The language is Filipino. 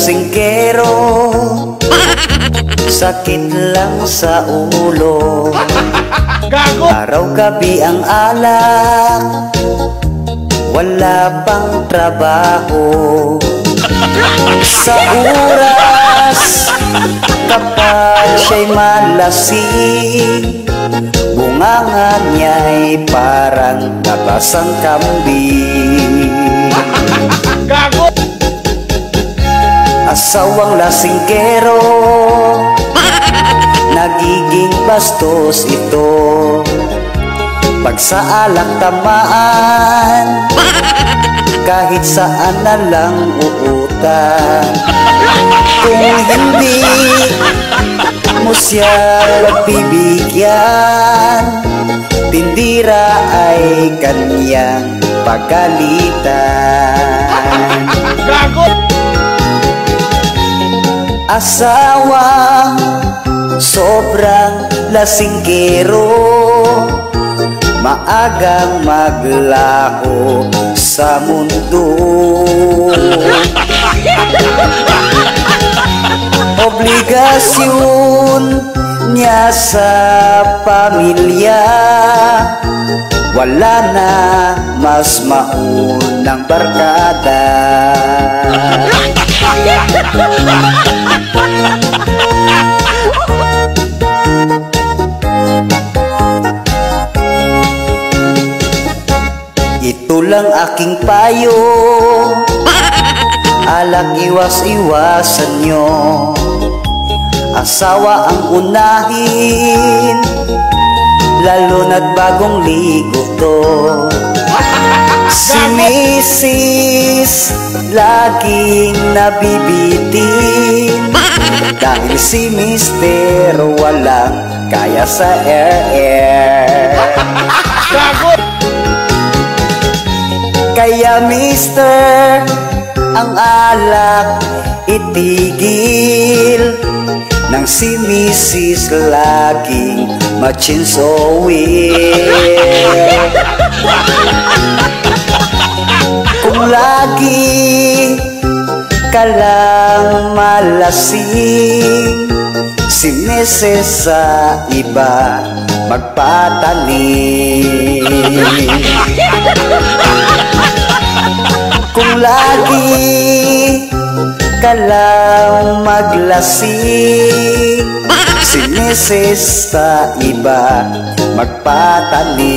lasinggero, sakit lang sa ulo. Araw-gabi ang alak, wala pang trabaho. Sa oras kapag siya'y malasing, bunganga niya'y parang nabasang kambing. Asawang lasinggero, nagiging bastos ito. Pag sa alak tamaan, kahit saan na lang uutan. Kung hindi mo siya pagbibigyan, tindira ay kanyang pagalitan. Asawang sobrang lasinggero, maagang maglaho sa mundo. Obligasyon niya sa pamilya, wala na mas maunang barkada. Ito lang aking payo, alak iwas-iwasan nyo. Asawa ang unahin, lalo na't bagong ligo to. Si Mrs. laging nabibitin, dahil si Mister walang kaya sa air. Kaya Mister, ang alak itigil, nang si Mrs. laging machinsoil. Kung lagi ka lang malasing, si Mrs. sa iba magpatanim. Kung lagi ka lang maglasing, si Mrs. sa iba magpatanim.